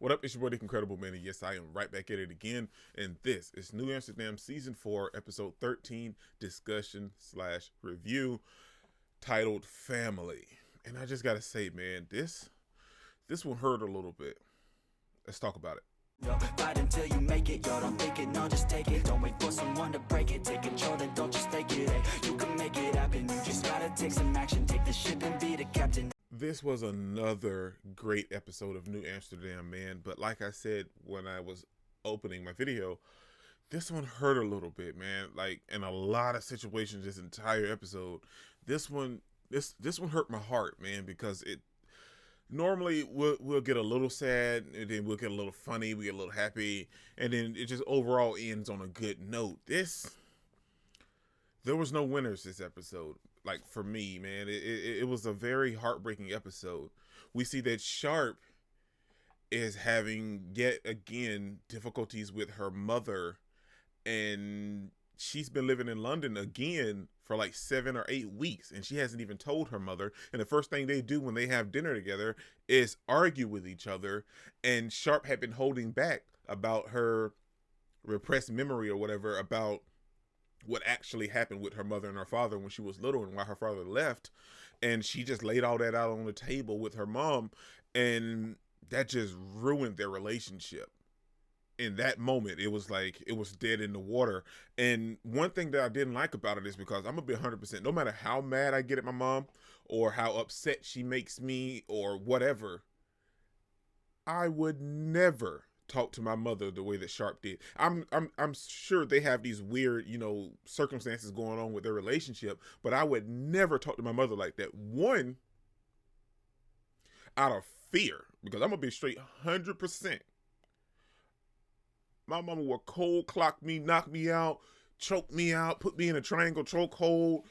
What up, it's your boy, the Incredible Man, and yes, I am right back at it again, and this is New Amsterdam Season 4, Episode 13, discussion slash review, titled Family. And I just gotta say, man, this one hurt a little bit. Let's talk about it. Yo, fight until you make it, yo, don't think it, no, just take it. Don't wait for someone to break it, take control, then don't just fake it. Hey, you can make it happen, you just gotta take some action. Take the ship and be the captain. This was another great episode of New Amsterdam, man. But like I said when I was opening my video, this one hurt a little bit, man. Like in a lot of situations, this entire episode, this one hurt my heart, man, because it normally we'll get a little sad, and then we'll get a little funny, we get a little happy, and then it just overall ends on a good note. There was no winners this episode. Like for me, man, it was a very heartbreaking episode. We see that Sharp is having yet again difficulties with her mother, and she's been living in London again for like 7 or 8 weeks, and she hasn't even told her mother. And the first thing they do when they have dinner together is argue with each other. And Sharp had been holding back about her repressed memory or whatever about what actually happened with her mother and her father when she was little and why her father left. And she just laid all that out on the table with her mom, and that just ruined their relationship. In that moment, it was like it was dead in the water. And one thing that I didn't like about it is because I'm gonna be 100%, no matter how mad I get at my mom or how upset she makes me or whatever, I would never talk to my mother the way that Sharp did. I'm sure they have these weird, circumstances going on with their relationship, but I would never talk to my mother like that. One, out of fear, because I'm gonna be straight 100%. My mama would cold clock me, knock me out, choke me out, put me in a triangle chokehold,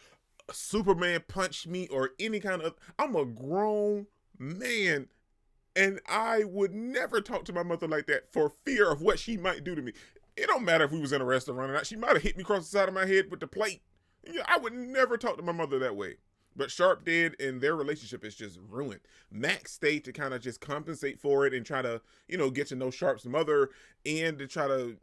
Superman punch me, or any kind of. I'm a grown man, and I would never talk to my mother like that for fear of what she might do to me. It don't matter if we was in a restaurant or not. She might have hit me across the side of my head with the plate. I would never talk to my mother that way. But Sharp did, and their relationship is just ruined. Max stayed to kind of just compensate for it and try to, get to know Sharp's mother and to try to,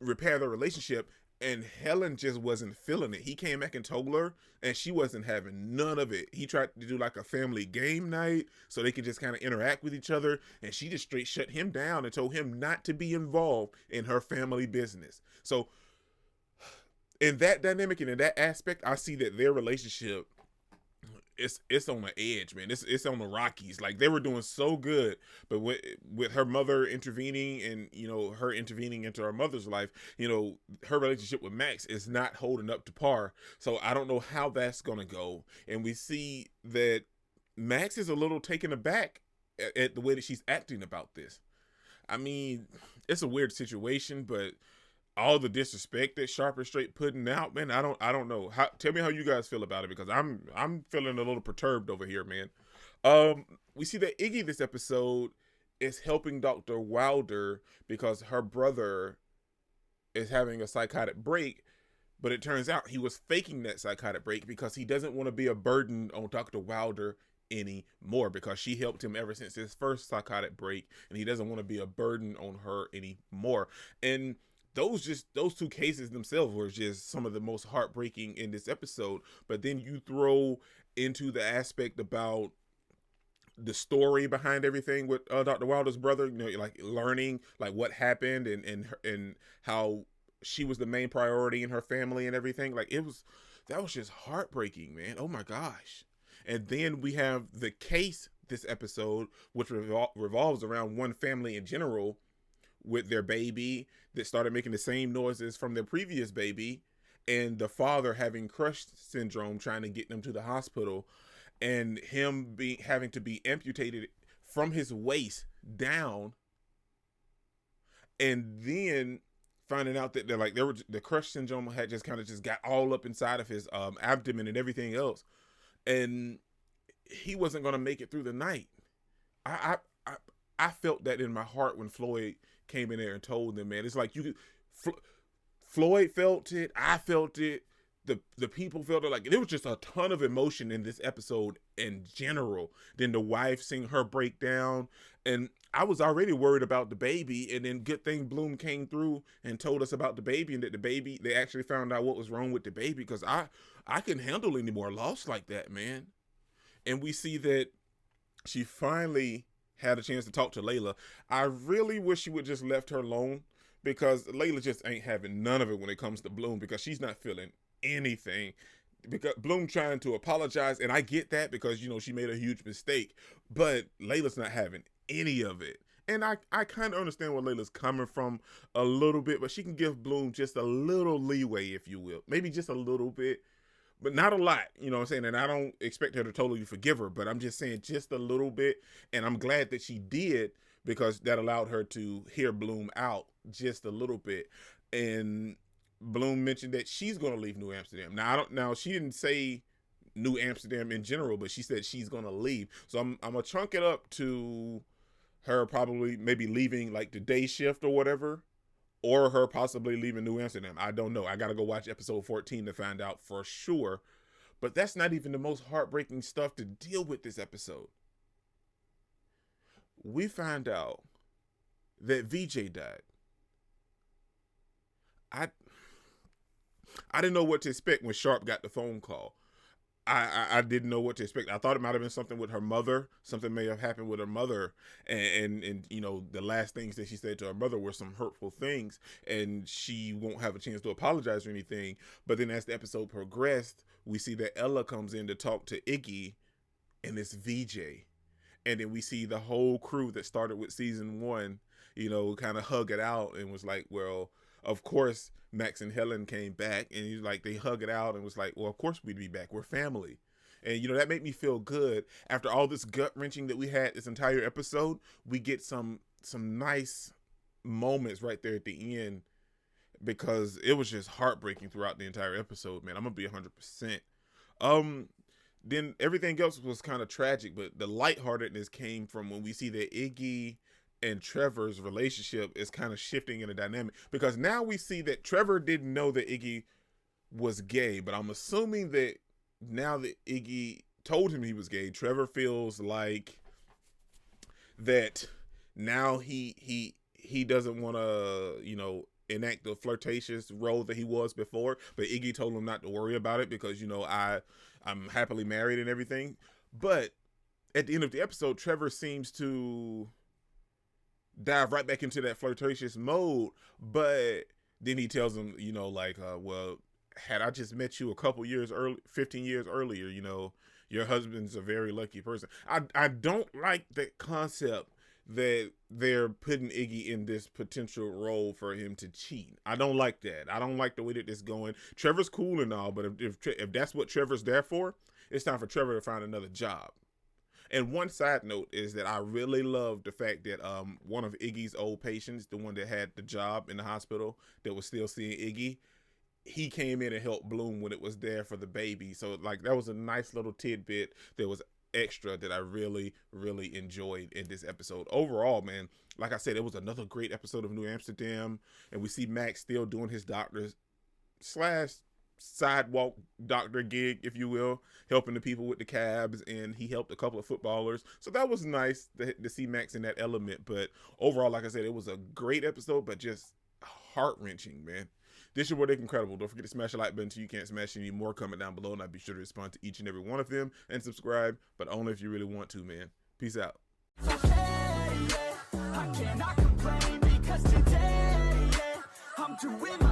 repair the relationship. And Helen just wasn't feeling it. He came back and told her, and she wasn't having none of it. He tried to do like a family game night so they could just kind of interact with each other, and she just straight shut him down and told him not to be involved in her family business. So in that dynamic and in that aspect, I see that their relationship, it's on the edge, man. It's on the Rockies. Like, they were doing so good, but with her mother intervening and her intervening into her mother's life, her relationship with Max is not holding up to par. So I don't know how that's gonna go. And we see that Max is a little taken aback at the way that she's acting about this. I mean, it's a weird situation, but all the disrespect that Sharp is straight putting out, man, I don't know. Tell me how you guys feel about it, because I'm feeling a little perturbed over here, man. We see that Iggy this episode is helping Dr. Wilder because her brother is having a psychotic break, but it turns out he was faking that psychotic break because he doesn't want to be a burden on Dr. Wilder anymore, because she helped him ever since his first psychotic break, and he doesn't want to be a burden on her anymore. And those two cases themselves were just some of the most heartbreaking in this episode. But then you throw into the aspect about the story behind everything with Dr. Wilder's brother, like learning like what happened and how she was the main priority in her family and everything. Like, that was just heartbreaking, man. Oh my gosh. And then we have the case this episode, which revolves around one family in general, with their baby that started making the same noises from their previous baby, and the father having crush syndrome, trying to get them to the hospital, and him having to be amputated from his waist down, and then finding out that the crush syndrome had just kind of just got all up inside of his abdomen and everything else, and he wasn't going to make it through the night. I felt that in my heart when Floyd came in there and told them, man. It's like Floyd felt it, I felt it, the people felt it. Like, there was just a ton of emotion in this episode in general. Then the wife seeing her break down, and I was already worried about the baby, and then good thing Bloom came through and told us about the baby, and that the baby, they actually found out what was wrong with the baby, because I couldn't handle any more loss like that, man. And we see that she finally had a chance to talk to Layla. I really wish she would just left her alone, because Layla just ain't having none of it when it comes to Bloom, because she's not feeling anything. Because Bloom trying to apologize, and I get that, because she made a huge mistake, but Layla's not having any of it. And I kind of understand where Layla's coming from a little bit, but she can give Bloom just a little leeway, if you will. Maybe just a little bit, but not a lot, you know what I'm saying? And I don't expect her to totally forgive her, but I'm just saying just a little bit. And I'm glad that she did, because that allowed her to hear Bloom out just a little bit. And Bloom mentioned that she's going to leave New Amsterdam. Now she didn't say New Amsterdam in general, but she said she's going to leave. So I'm going to chunk it up to her probably maybe leaving like the day shift or whatever, or her possibly leaving New Amsterdam. I don't know. I got to go watch episode 14 to find out for sure. But that's not even the most heartbreaking stuff to deal with this episode. We find out that VJ died. I didn't know what to expect when Sharp got the phone call. I didn't know what to expect. I thought it might have been something with her mother. Something may have happened with her mother. And the last things that she said to her mother were some hurtful things. And she won't have a chance to apologize or anything. But then as the episode progressed, we see that Ella comes in to talk to Iggy. And it's VJ. And then we see the whole crew that started with season 1, kind of hug it out and was like, well, of course, Max and Helen came back, and they hug it out and was like, well, of course we'd be back. We're family. And, that made me feel good. After all this gut wrenching that we had this entire episode, we get some nice moments right there at the end, because it was just heartbreaking throughout the entire episode, man. I'm going to be 100%. Then everything else was kind of tragic, but the lightheartedness came from when we see that Iggy and Trevor's relationship is kind of shifting in a dynamic, because now we see that Trevor didn't know that Iggy was gay, but I'm assuming that now that Iggy told him he was gay, Trevor feels like that now he doesn't want to, enact the flirtatious role that he was before, but Iggy told him not to worry about it, because, I'm happily married and everything. But at the end of the episode, Trevor seems to dive right back into that flirtatious mode, but then he tells him, well, had I just met you a couple years early, 15 years earlier, your husband's a very lucky person. I don't like that concept that they're putting Iggy in this potential role for him to cheat. I don't like that. I don't like the way that this is going. Trevor's cool and all, but if that's what Trevor's there for, it's time for Trevor to find another job. And one side note is that I really love the fact that one of Iggy's old patients, the one that had the job in the hospital that was still seeing Iggy, he came in and helped Bloom when it was there for the baby. So that was a nice little tidbit that was extra that I really, really enjoyed in this episode. Overall, man, like I said, it was another great episode of New Amsterdam, and we see Max still doing his doctor / sidewalk doctor gig, if you will, helping the people with the cabs, and he helped a couple of footballers. So that was nice to see Max in that element. But overall, like I said, it was a great episode, but just heart-wrenching, man. This is your boy Dick Incredible. Don't forget to smash the like button so you can't smash any more. Comment down below, and I'll be sure to respond to each and every one of them, and subscribe, but only if you really want to, man. Peace out. I cannot complain, because today, I'm doing my